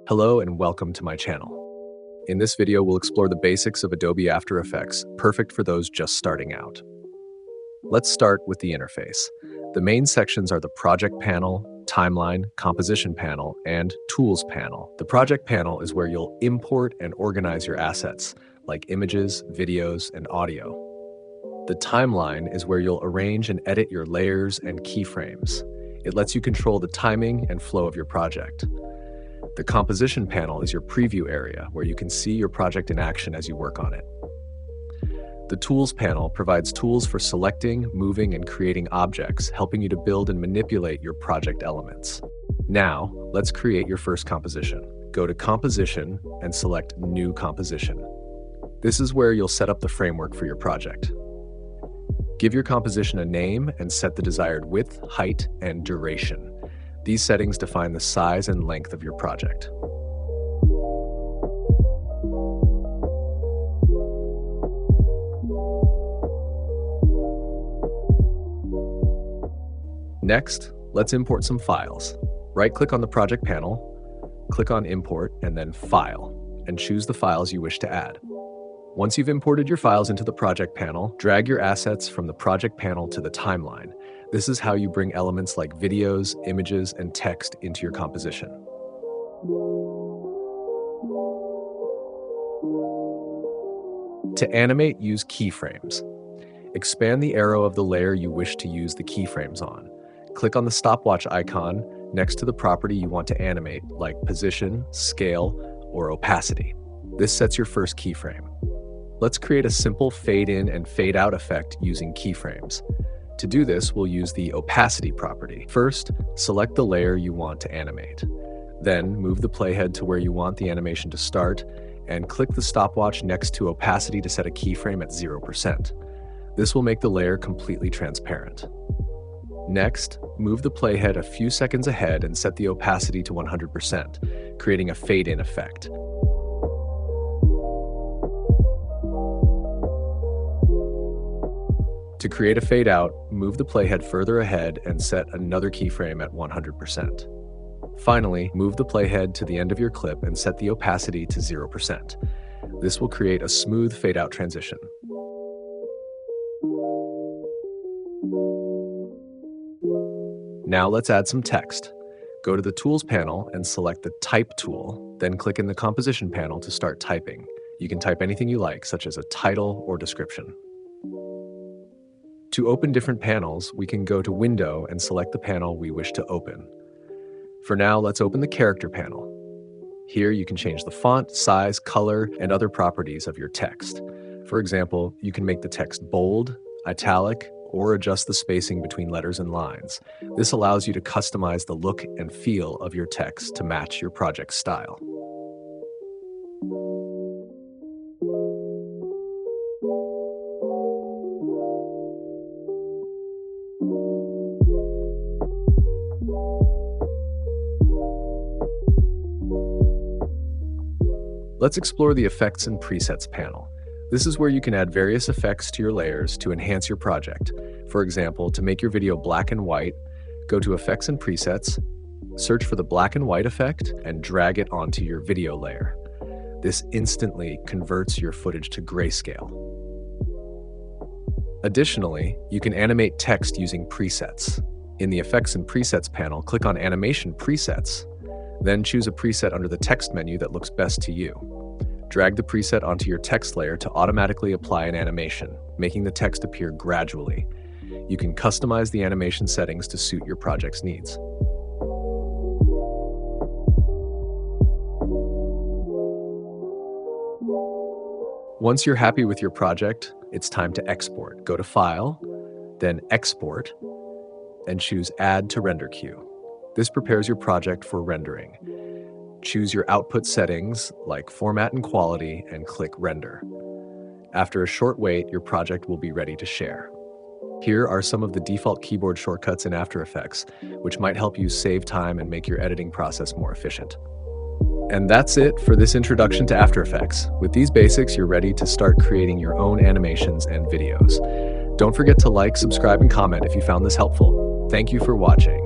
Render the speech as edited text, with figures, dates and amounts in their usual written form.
Hello and welcome to my channel. In this video, we'll explore the basics of Adobe After Effects, perfect for those just starting out. Let's start with the interface. The main sections are the Project panel, Timeline, Composition panel, and Tools panel. The Project panel is where you'll import and organize your assets, like images, videos, and audio. The Timeline is where you'll arrange and edit your layers and keyframes. It lets you control the timing and flow of your project. The Composition panel is your preview area where you can see your project in action as you work on it. The Tools panel provides tools for selecting, moving, and creating objects, helping you to build and manipulate your project elements. Now, let's create your first composition. Go to Composition and select New Composition. This is where you'll set up the framework for your project. Give your composition a name and set the desired width, height, and duration. These settings define the size and length of your project. Next, let's import some files. Right-click on the project panel, click on Import, and then File, and choose the files you wish to add. Once you've imported your files into the project panel, drag your assets from the project panel to the timeline. This is how you bring elements like videos, images, and text into your composition. To animate, use keyframes. Expand the arrow of the layer you wish to use the keyframes on. Click on the stopwatch icon next to the property you want to animate, like position, scale, or opacity. This sets your first keyframe. Let's create a simple fade in and fade out effect using keyframes. To do this, we'll use the opacity property. First, select the layer you want to animate. Then, move the playhead to where you want the animation to start, and click the stopwatch next to opacity to set a keyframe at 0%. This will make the layer completely transparent. Next, move the playhead a few seconds ahead and set the opacity to 100%, creating a fade-in effect. To create a fade out, move the playhead further ahead and set another keyframe at 100%. Finally, move the playhead to the end of your clip and set the opacity to 0%. This will create a smooth fade out transition. Now let's add some text. Go to the Tools panel and select the Type tool, then click in the Composition panel to start typing. You can type anything you like, such as a title or description. To open different panels, we can go to Window and select the panel we wish to open. For now, let's open the Character panel. Here you can change the font, size, color, and other properties of your text. For example, you can make the text bold, italic, or adjust the spacing between letters and lines. This allows you to customize the look and feel of your text to match your project's style. Let's explore the Effects and Presets panel. This is where you can add various effects to your layers to enhance your project. For example, to make your video black and white, go to Effects and Presets, search for the black and white effect, and drag it onto your video layer. This instantly converts your footage to grayscale. Additionally, you can animate text using presets. In the Effects and Presets panel, click on Animation Presets, then choose a preset under the text menu that looks best to you. Drag the preset onto your text layer to automatically apply an animation, making the text appear gradually. You can customize the animation settings to suit your project's needs. Once you're happy with your project, it's time to export. Go to File, then Export, and choose Add to Render Queue. This prepares your project for rendering. Choose your output settings like format and quality and click Render. After a short wait, your project will be ready to share. Here are some of the default keyboard shortcuts in After Effects, which might help you save time and make your editing process more efficient. And that's it for this introduction to After Effects. With these basics, you're ready to start creating your own animations and videos. Don't forget to like, subscribe, and comment if you found this helpful. Thank you for watching.